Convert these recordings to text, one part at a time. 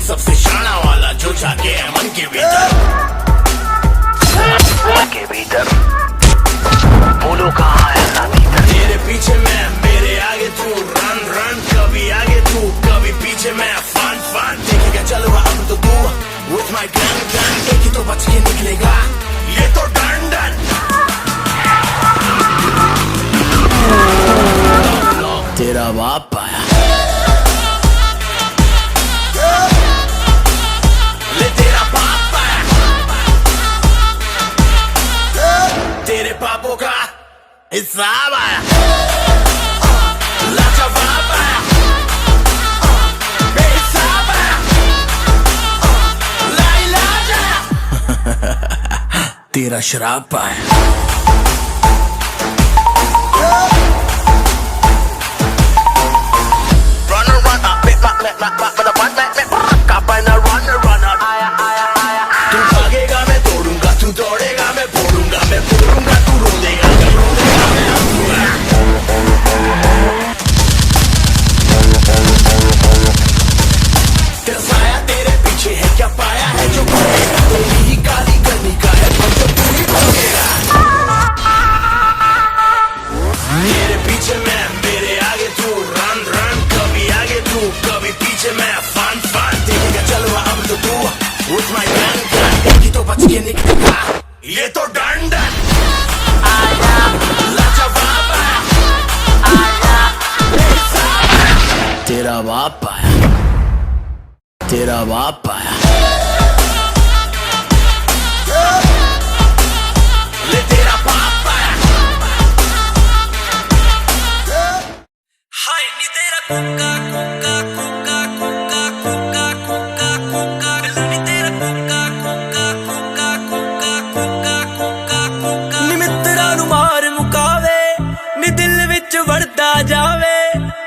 सबसे शाना वाला जो जाके है मन के भीतर, मन के भीतर। बोलो कहाँ है साथी? तेरे पीछे मैं, मेरे आगे तू, रन रन। कभी आगे तू, कभी पीछे मैं, फन फन। देखेगा चलो अब तो तू with my gun gun। एक ही तो बच के निकलेगा, ये तो डन डन। तेरा बाप आया, ले तेरा बाप आया, तेरे पापों का हिसाब आया, लाजवाब आया, बेहिसाब आया, लाइलाज आया। तेरा शराब आया। तू भागेगा मैं तोड़ूंगा, तू दौड़ेगा मैं फोड़ूंगा, मैं फोड़ूंगा तू रोदेगा, जब रोदेगा मैं हंसूंगा। तेरा साया तेरे पीछे है, क्या पाया है जो करेगा? तेरी ही काली करनी का है जो तू ही भागेगा। तेरे पीछे मैं, मेरे आगे तू, रन रन। कभी आगे तू, कभी पीछे मैं, फन फन। देखेगा चलो अब तो तू with my gun gun। एक ही तो बच के निकलेगा, ये तो डन डन। आया लाजवाब आया, बेहिसाब आया। तेरा बाप आया, तेरा बाप आया, ले तेरा बाप आया। हाय नी तेरा कुक्का कुक्का कुक्का कुक्का कुक्का कुक्का कुक्का नी तेरा कुक्का कुक्का कुक्का कुक्का कुक्का कुक्का कुक्का नी मित्तरां नूं मार मुकावे, नी दिल विच वड़दा जावे,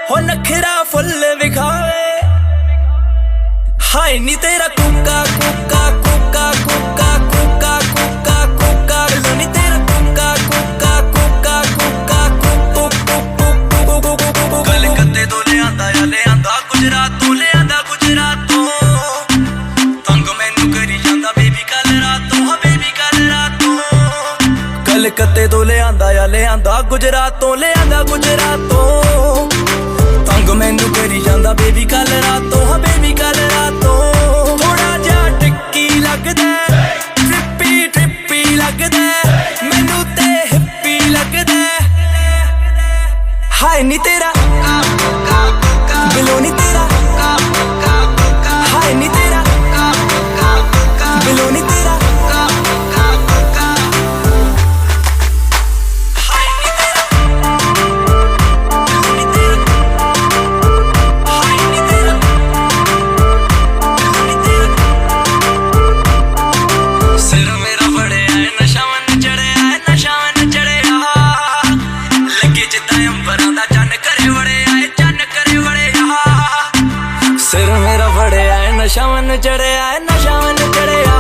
हो नखरा फुੱਲ विखावे। हाय नी तेरा कुक्का कुक्का कुक्का कुक्का कुक्का कुक्का कुक्का नी तेरा कुक्का कुक्का कुक्का कुक्का कुक्का। कलकत्ते तो ले आंदा गुजरात तो ले आंदा गुजरात तो, तंग मैनू करी जांदा बेबी कल रातों, हाँ बेबी कल रातों। कलकत्ते तो ले आंदा गुजरात तो ले आंदा गुजरात तो, तंग मैनू करी जांदा बेबी कल रातों, हाँ बेबी कल रातों। थोड़ा जिहा टिक्की लगदा, ट्रिपी ट्रिपी लगदा, मैनू ते हिप्पी लगदा। हाय नी तेरा बिलो नी तेरा, हाय नी तेरा बिलो नी तेरा, हाय नी तेरा बिलो नी तेरा, हाय नी तेरा बिलो नी तेरा। सिर मेरा बड़े आए नशा मन चढ़े आए, नशा मन चढ़े आ, लगे जिद्दां अंबरां दा चन्न करे बड़े आए, चन्न करे बड़े आ। सिर मेरा बड़े आए नशा मन चढ़े आए, नशा मन चढ़े आ,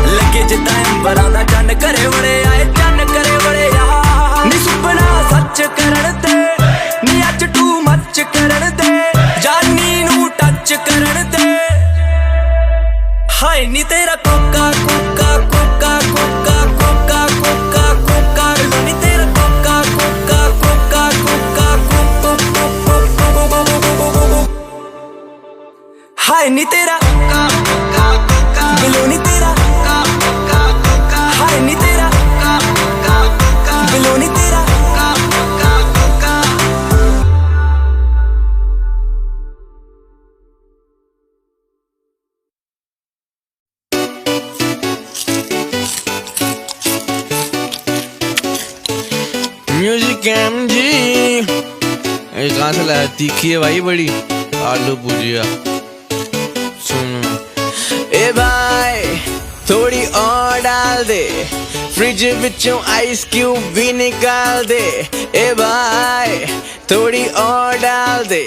लगे जिद्दां अंबरां दा चन्न करे बड़े आए, चन्न करे बड़े आ। नी सुपना सच करन दे, नी अज टू मच करन दे, जानी नू टच करन दे। हाय नी तेरा कुक्का कुक्का कुक्का कुक्का कुक्का कुक्का कुक्का नी तेरा कुक्का कुक्का कुक्का कुक्का कुक्का। हाय नी तेरा बिलो नी तेरा, हाय नी तेरा बिलो नी तेरा। म्यूजिक MG ये कहाँ से लाया? तीखी है भाई बड़ी, आलू भुजिया। सुनो ए भाई थोड़ी और डाल दे, फ्रिज विचों आइस क्यूब भी निकाल दे। ए भाई थोड़ी और डाल दे,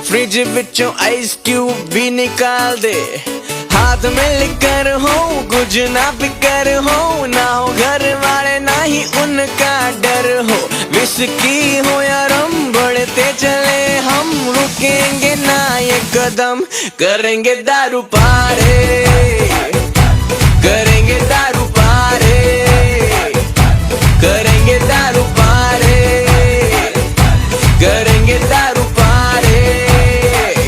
फ्रिज विचों आइस क्यूब भी निकाल दे। हाथ में लिकर हो कुछ ना फिकर हो, ना हो घर वाले ना ही उनका डर हो। विस्की हो या रम बढ़ते चले हम, रुकेंगे ना ये कदम करेंगे दारू पारे, करेंगे दारू पारे, करेंगे दारू पारे, करेंगे दारू पारे।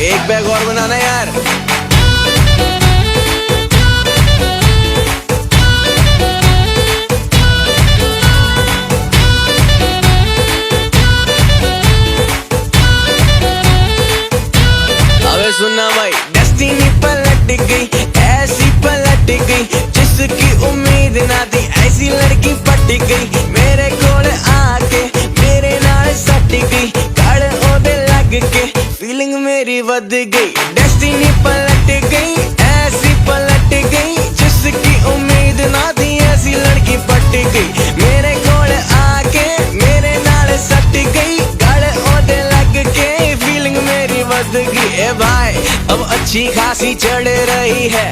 एक बैग और बनाना यार। अबे सुनना भाई, डेस्टिनी पलट गई, ऐसी पलट गई, जिसकी उम्मीद ना थी ऐसी लड़की पट गई। मेरे कोल आके मेरे नाल सट गई, गल ओदे लग के फीलिंग मेरी वध गई। डेस्टिनी पलट गई, ऐसी पलट गई, जिसकी उम्मीद ना थी ऐसी लड़की पट गई। मेरे कोल आके मेरे नाल सट गई, गल ओदे लग के फीलिंग मेरी वध गई। ए भाई अब अच्छी खासी चढ़ रही है,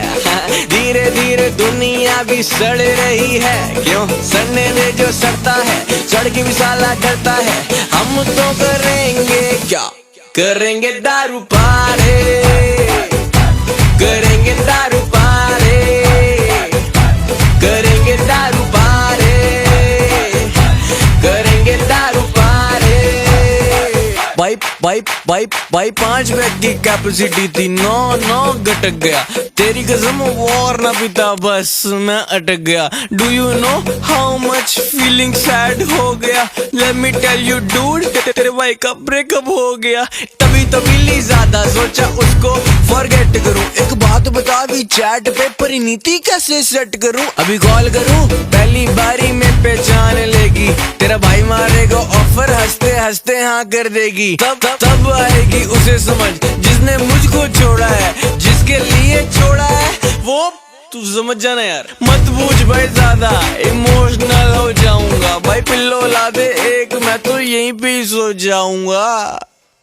धीरे धीरे दुनिया भी सड़ रही है। क्यों सड़ने दे जो सड़ता है, चढ़ के भी साला डरता है। हम तो करेंगे क्या, करेंगे दारू पारे, करेंगे दारू पारे, करेंगे दारू पारे, करेंगे दारू पारे। भाई 5 बैग की कैपेसिटी थी, 9 घटक गया। तेरी कसम और ना पीता बस मैं अटक गया। Do you know how much feeling sad हो गया। Let me tell you dude, तेरे भाई का ब्रेकअप हो गया। तभी ज्यादा सोचा उसको फॉरगेट करूं। एक बात बता दी चैट पे परिणीति कैसे सेट करूं। अभी कॉल करूं, पहली बारी में पहचान लेगी। तेरा भाई मारेगा ऑफर, हंसते हंसते हाँ कर देगी। तब आएगी उसे समझ, जिसने मुझको छोड़ा है, जिसके लिए छोड़ा है वो तू समझ जाना यार। मत पूछ भाई ज्यादा, इमोशनल हो जाऊंगा। भाई पिल्लो ला दे एक, मैं तो यहीं पे ही सो जाऊंगा।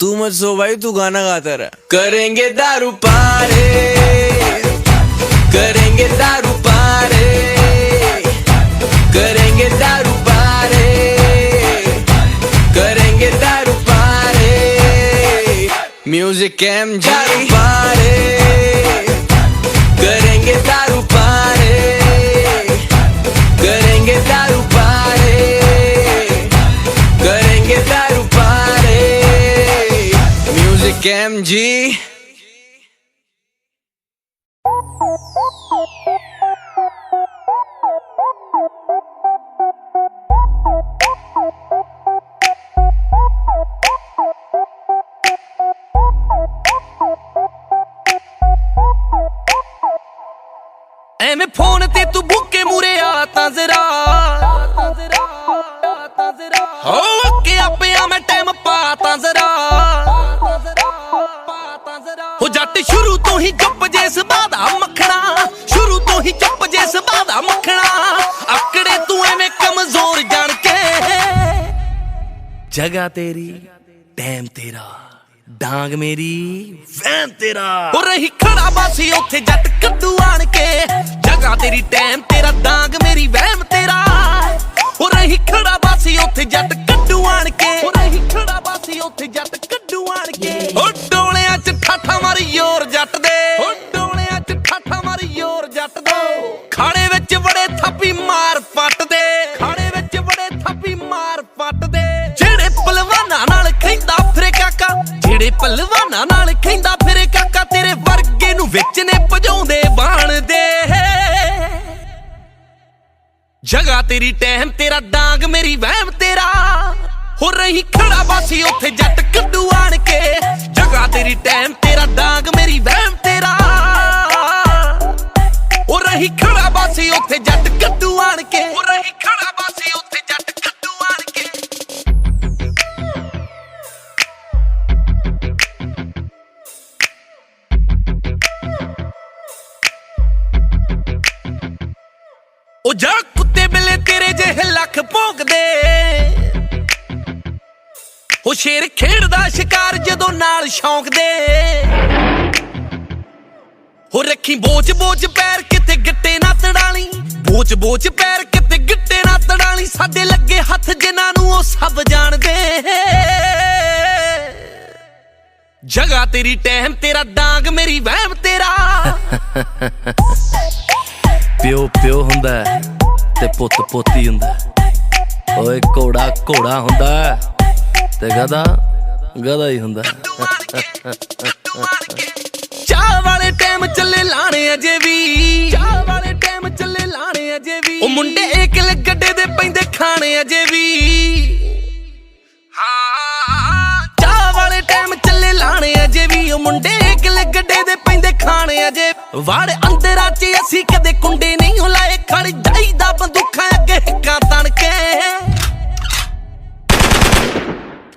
तू मत सो भाई, तू गाना गाता रहा। करेंगे दारू पारे, करेंगे दारू पारे, करेंगे दारू पारे, करेंगे दारू पारे। म्यूजिक एम दारू पारे, करेंगे दारू पारे, करेंगे दारू पारे, करेंगे दारू पारे। Music M G. ਐਵੇਂ ਫੋਨ ਤੇ ਤੂੰ ਭੁੱਕੇ ਮੂਰੇ ਆ ਤਾਂ ਜ਼ਰਾ ਹੋ ਕੇ ਆਪਿਆ ਮੈਂ ਟਾਈਮ ਪਾ ਤਾਂ ਜ਼ਰਾ ਹੋ ਜੱਟ ਸ਼ੁਰੂ ਤੋਂ ਹੀ ਜੱਪ ਜੇ ਸੁਭਾਅ ਦਾ ਮੱਖਣਾ, ਸ਼ੁਰੂ ਤੋਂ ਹੀ ਜੱਪ ਜੇ ਸੁਭਾਅ ਦਾ ਮੱਖਣਾ। ਆਕੜੇ ਤੂੰ ਐਵੇਂ ਕਮਜ਼ੋਰ ਜਾਣ ਕੇ, ਜਗ੍ਹਾ ਤੇਰੀ ਟਾਈਮ ਤੇਰਾ, ਡਾਂਗ ਮੇਰੀ ਵੈਨ ਤੇਰਾ। ਹੋ ਰਹੀ ਖੜਾ ਬਾਸੀ ਉੱਥੇ ਜੱਟ ਕੱਦੂ ਆਣ ਕੇ, ਜਗ੍ਹਾ ਤੇਰੀ ਟਾਈਮ ਤੇਰਾ, ਡਾਂਗ ਮੇਰੀ ਵਹਿਮ ਤੇਰਾ। ਹੋ ਰਹੀ ਖੜਾ ਬਾਸੀ ਉੱਥੇ ਜੱਟ ਕੱਦੂ ਆਣ ਕੇ, ਹੋ ਰਹੀ ਖੜਾ ਬਾਸੀ ਉੱਥੇ ਜੱਟ ਕੱਦੂ ਆਣ ਕੇ। ਹੋ ਡੋਲਿਆਂ 'ਚ ਠਾਠਾ ਮਾਰੀ ਯੋਰ ਜੱਟ ਦੇ, ਹੋ ਡੋਲਿਆਂ 'ਚ ਠਾਠਾ ਮਾਰੀ ਯੋਰ ਜੱਟ ਦੇ। ਖਾੜੇ ਵਿੱਚ ਬੜੇ ਥਾਪੀ ਮਾਰ ਪੱਟ ਦੇ, ਖਾੜੇ ਵਿੱਚ ਬੜੇ ਥਾਪੀ ਮਾਰ ਪੱਟ ਦੇ। ਜਿਹੜੇ ਪਹਿਲਵਾਨਾਂ ਨਾਲ ਖੈਂਦਾ ਫਿਰੇ ਕਾਕਾ, ਜਿਹੜੇ ਪਹਿਲਵਾਨਾਂ ਨਾਲ ਖੈਂਦਾ ਫਿਰੇ ਕਾਕਾ, ਤੇਰੇ ਵਰਗੇ ਨੂੰ ਵਿੱਚ ਨੇ ਭਜਾਉਂਦੇ ਬਾਣ ਦੇ। ਜਗ੍ਹਾ ਤੇਰੀ ਟਾਈਮ ਤੇਰਾ, ਡਾਂਗ ਮੇਰੀ ਵਹਿਮ ਤੇਰਾ। ਹੋ ਰਹੀ ਖੜਾ ਬਾਸੀ ਉੱਥੇ ਜੱਟ ਕੱਦੂ ਆਣ ਕੇ, ਜਗ੍ਹਾ ਤੇਰੀ ਟਾਈਮ ਤੇਰਾ, ਡਾਂਗ ਮੇਰੀ ਵਹਿਮ ਤੇਰਾ। ਹੋ ਰਹੀ ਖੜਾ ਬਾਸੀ ਉੱਥੇ ਜੱਟ ਕੱਦੂ ਆਣ ਕੇ, ਹੋ ਰਹੀ ਖੜਾ ਬਾਸੀ ਉੱਥੇ ਜੱਟ ਕੱਦੂ ਆਣ ਕੇ। ਉਹ ਜਾ ਕੁੱਤੇ ਬਿੱਲੇ ਤੇਰੇ ਜਿਹੇ ਲੱਖ ਭੌਂਕਦੇ, ਉਹ ਸ਼ੇਰ ਖੇਡਦਾ ਸ਼ਿਕਾਰ ਜਦੋਂ ਨਾਲ ਸ਼ੌਂਕ ਦੇ। ਹੋ ਰੱਖੀ ਬੋਝ ਬੋਝ ਪੈਰ ਕਿਤੇ ਗਿੱਟੇ ਨਾ ਤੜਾਲੀ, ਬੋਝ ਬੋਝ ਪੈਰ ਕਿਤੇ ਗਿੱਟੇ ਨਾ ਤੜਾਲੀ। ਸਾਡੇ ਲੱਗੇ ਹੱਥ ਜਿਨ੍ਹਾਂ ਨੂੰ ਉਹ ਸਭ ਜਾਣਦੇ, जगह तेरी टहम तेरा डांग मेरी वहम तेरा प्यो प्यो हुंदा है ते पुत पोती हुंदा है। ओए घोड़ा घोड़ा हुंदा है ते गधा गधा ही हुंदा है। चाह वाले टाइम चले लाने अजे भी, चाह वाले टाइम चले लाने अजे भी, ओ मुंडे एक गड्डे दे पैंदे खाने अजे भी। चाह वाले टाइम चले लाने अजे भी, ओ मुंडे एक गड्डे दे पैंदे खाने अजे। वाड़े अंदरा च असी कदे कुंडे नहीं हुलाए, खड़ जाईदा बंदूखां अगे हिक्कां तन के।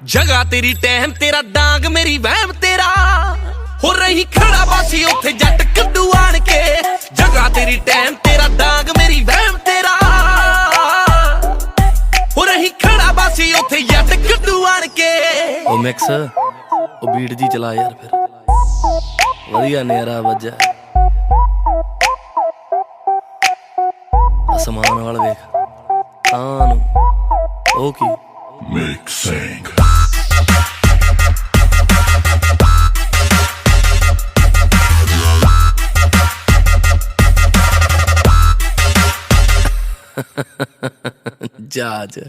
जगह तेरी टहम तेरा डांग मेरी वहम तेरा, हो रही खड़ा बासी उथे जट कद्दू आन के। जगह तेरी टहम तेरा डांग मेरी वहम तेरा, हो रही खड़ा बासी उथे जट कद्दू आन के। ओ मिक्स ओ बीट जी चला यार फिर वधिया नेरा वज्जा। आसमान वाल वेख तां नूं ओ की Mixing. जहाज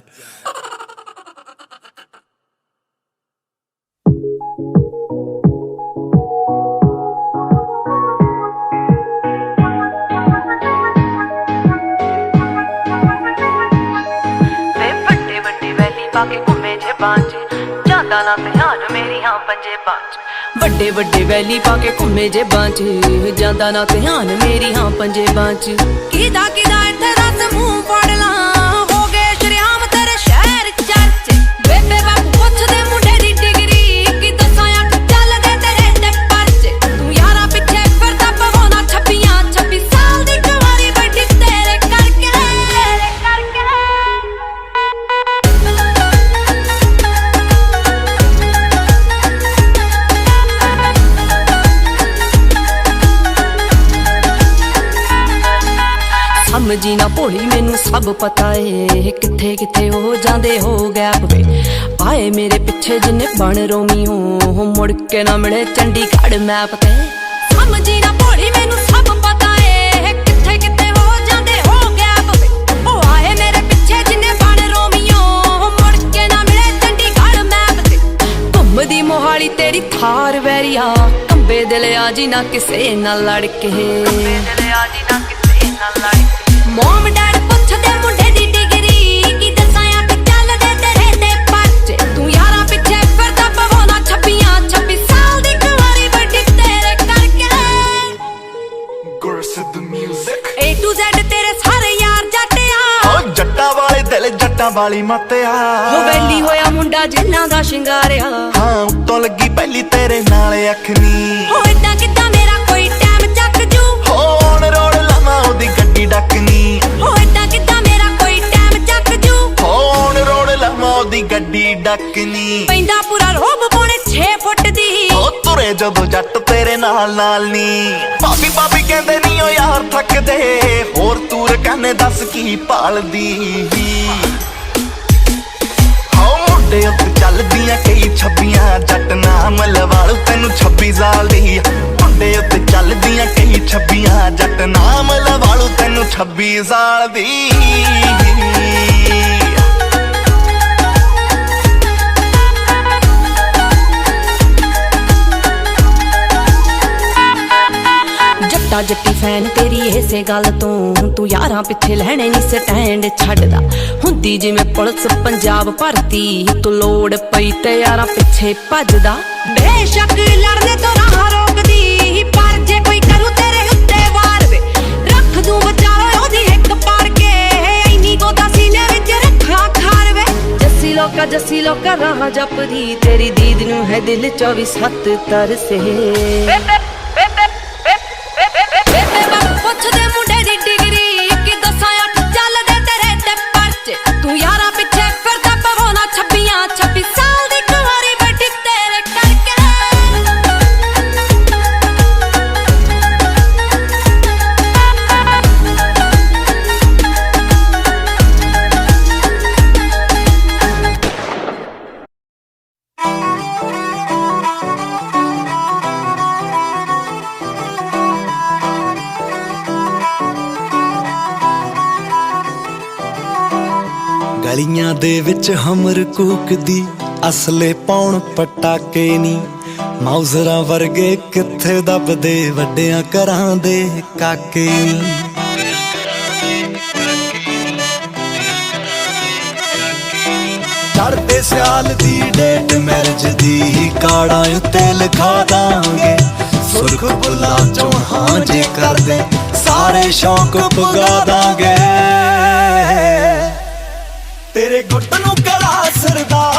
ਵੱਡੇ ਵੱਡੇ ਵੈਲੀ ਪਾ ਕੇ ਘੁੰਮੇ ਜੇਬਾਂ 'ਚ, ਜਾਂਦਾ ਨਾ ਧਿਆਨ ਮੇਰੀ ਹਾਂ ਪੰਜੇਬਾਂ 'ਚ। ਕਿਦਾ ਕਿਦਾ ਇੱਥੇ ਰਸ ਮੂੰਹ ਫੜ ਲਾਂ, ਹੋ ਗਏ ਸ਼ਰਿਆਮ ਤੇਰੇ ਸ਼ਹਿਰ ਚਰਚ। ਬੇਬੇ ਬਾਪੂ ਪੁੱਛਦੇ ਮੁੰਡੇ ਦੀ ਡਿਗਰੀ, ਕੀ ਦੱਸਾਂ ਅੱਖ ਚੱਲਦੇ ਤੇਰੇ ਤੇ ਪਰਚੇ। ਤੂੰ ਯਾਰਾਂ ਪਿੱਛੇ ਫਿਰਦਾ ਪਵਾਉਣਾ 26 ਸਾਲ ਦੀ ਕੁਆਰੀ ਵੱਡੀ ਤੇਰੇ ਕਰਕੇ। ਸਮਝੀ ਨਾ ਭੋਲੀ ਮੈਨੂੰ ਸਭ ਪਤਾ ਏ, ਕਿੱਥੇ ਕਿੱਥੇ ਹੋ ਜਾਂਦੇ ਹੋ ਗੈਪ ਵੇ। ਆਏ ਮੇਰੇ ਪਿੱਛੇ ਜਿੰਨੇ ਬਣ ਰੋਮੀਓ, ਮੁੜ ਕੇ ਨਾ ਮਿਲੇ ਚੰਡੀਗੜ੍ਹ ਮੈਪ ਤੇ। ਸਮਝੀ ਨਾ ਭੋਲੀ ਮੈਨੂੰ ਸਭ ਪਤਾ ਏ, ਕਿੱਥੇ ਕਿੱਥੇ ਹੋ ਜਾਂਦੇ ਹੋ ਗੈਪ ਵੇ। ਉਹ ਆਏ ਮੇਰੇ ਪਿੱਛੇ ਜਿੰਨੇ ਬਣ ਰੋਮੀਓ, ਮੁੜ ਕੇ ਨਾ ਮਿਲੇ ਚੰਡੀਗੜ੍ਹ ਮੈਪ ਤੇ। ਘੁੰਮਦੀ ਮੋਹਾਲੀ ਤੇਰੀ ਥਾਰ ਵੈਰੀਆ, ਕੰਬੇ ਦਿਲ ਆ ਜੀ ਨਾ ਕਿਸੇ ਨਾਲ ਲੜ ਕੇ। ਮੋਮ ਡੈਡ ਪੁੱਛਦੇ ਮੁੰਡੇ ਦੀ ਡਿਗਰੀ, ਕੀ ਦੱਸਾਂ ਅੱਖ ਚੱਲਦੇ ਤੇਰੇ ਤੇ ਪਰਚੇ। ਤੂੰ ਯਾਰਾਂ ਪਿੱਛੇ ਫਿਰਦਾ ਪਵਾਉਣਾ 26 ਸਾਲ ਦੀ ਕੁਆਰੀ ਵੱਡੀ ਤੇਰੇ ਕਰਕੇ। A to Z ਤੇਰੇ ਸਾਰੇ ਯਾਰ ਜੱਟਿਆ, ਓ ਜੱਟਾਂ ਵਾਲੇ ਦਿਲ ਜੱਟਾਂ ਵਾਲੀ ਮੱਤਿਆ। ਹੋ ਵੈਲੀ ਹੋਇਆ ਮੁੰਡਾ ਜਿੰਨਾ ਦਾ ਸ਼ਿੰਗਾਰਿਆ, ਹਾਂ ਉੱਤੋਂ ਲੱਗੀ ਪਹਿਲੀ ਤੇਰੇ ਨਾਲ ਅੱਖ ਨੀ। ਹੋ ਏਦਾਂ ਕਿੱਦਾਂ ਮੇਰਾ ਕੋਈ ਟਾਈਮ ਚੱਕ ਜੂ, ਹੋਣ ਰੋੜ ਲਾਵਾਂ ਉਹਦੀ ਗੱਡੀ ਡੱਕਨੀ। ਹੋ ਏਦਾਂ ਕਿੱਦਾਂ ਮੇਰਾ ਕੋਈ ਟਾਈਮ ਚੱਕ ਜੂ, ਹੋਣ ਰੋੜ ਲਾਵਾਂ ਉਹਦੀ ਗੱਡੀ ਡੱਕਨੀ। ਪੈਂਦਾ ਪੂਰਾ ਰੋਬ ਪੌਣੇ 6 ਫੁੱਟ ਦੀ, ਉਹ ਤੁਰੇ ਜਦੋਂ ਜੱਟ ਤੇਰੇ ਨਾਲ ਨਾਲ ਨੀ। ਭਾਬੀ ਭਾਬੀ ਕਹਿੰਦੇ ਨੀ ਓ ਯਾਰ ਥੱਕਦੇ, ਹੋਰ ਤੂਰ ਕਾਨੇ ਦੱਸ ਕੀ ਭਾਲਦੀ। ਹਾਂ ਮੁੰਡੇ ਉੱਤੇ ਚੱਲਦੀਆਂ ਕਈ 26 ਜੱਟ ਨਾਮ ਲਵਾਲੂ ਤੈਨੂੰ 26 ਸਾਲ ਦੀ। ਮੁੰਡੇ ਉੱਤੇ ਚੱਲਦੀਆਂ ਕਈ 26 ਜੱਟ ਨਾਮ ਲਵਾਲੂ ਤੈਨੂੰ 26 ਸਾਲ ਦੀ। ਜੱਟਾ ਜੱਟੀ ਫੈਨ ਤੇਰੀ ਇਸੇ ਗੱਲ ਤੋਂ, ਤੂੰ ਯਾਰਾਂ ਪਿੱਛੇ ਲੈਣੇ ਨਹੀਂ ਸਟੈਂਡ ਛੱਡਦਾ। ਹੁੰਦੀ ਜਿਵੇਂ ਪੁਲਿਸ ਪੰਜਾਬ ਭਰਤੀ, ਤੂੰ ਲੋੜ ਪਈ ਤੇ ਯਾਰਾਂ ਪਿੱਛੇ ਭੱਜਦਾ। ਬੇਸ਼ੱਕ ਲੜਨੇ ਤੋਂ ਰਾਹ ਰੋਕਦੀ, ਪਰ ਜੇ ਕੋਈ ਕਰੂ ਤੇਰੇ ਉੱਤੇ ਵਾਰ ਵੇ, ਰੱਖ ਦੂੰ ਵਿਚਾਲੇ ਉਹਦੀ ਹਿੱਕ ਪਾੜ ਕੇ। ਇੰਨੀ ਗੋਦਾ ਸੀਨੇ ਵਿੱਚ ਰੱਖਾ ਖਾਰ ਵੇ। ਜੱਸੀ ਲੋਕਾ ਰਾਹ ਜਪਦੀ, ਤੇਰੀ ਦੀਦ ਨੂੰ ਹੈ ਦਿਲ 24/7 ਤਰਸੇ। ਪੁੱਛਦੇ ਮੁੰਡੇ ਦੀ ਡਿਗਰੀ, ਕੀ ਦੱਸਾਂ ਅੱਖ ਚੱਲਦੇ ਤੇਰੇ ਤੇ ਪਰਚੇ। ਤੂੰ ਯਾਰਾਂ ਪਿੱਛੇ ਫਿਰਦਾ ਪਵਾਉਣਾ 26 ਸਾਲ ਦੀ ਕੁਆਰੀ ਵੱਡੀ ਤੇਰੇ ਕਰਕੇ। ਗਲੀਆਂ ਦੇ ਵਿੱਚ ਹਮਰ ਕੂਕਦੀ, ਅਸਲੇ ਪਾਉਣ ਪਟਾਕੇ ਨੀ, ਮਾਊਜ਼ਰਾਂ ਵਰਗੇ ਕਿੱਥੇ ਦੱਬਦੇ ਵੱਡਿਆਂ ਘਰਾਂ ਦੇ ਕਾਕੇ ਨੀ। ਚੜ੍ਹਦੇ ਸਿਆਲ ਦੀ ਡੇਟ ਮੈਰਿਜ ਦੀ, ਕਾਰਡਾਂ ਉੱਤੇ ਲਿਖਾ ਦਾਂਗੇ ਸੁਰਖ ਬੁੱਲਾਂ ਚੋਂ ਹਾਂ ਜੇ ਕਰਦੇ, ਸਾਰੇ ਸ਼ੌਕ ਪੁਗਾ ਦਾਂਗੇ। ਤੇਰੇ ਗੁੱਟ ਨੂੰ ਕਲਾ ਸਰਦਾਰ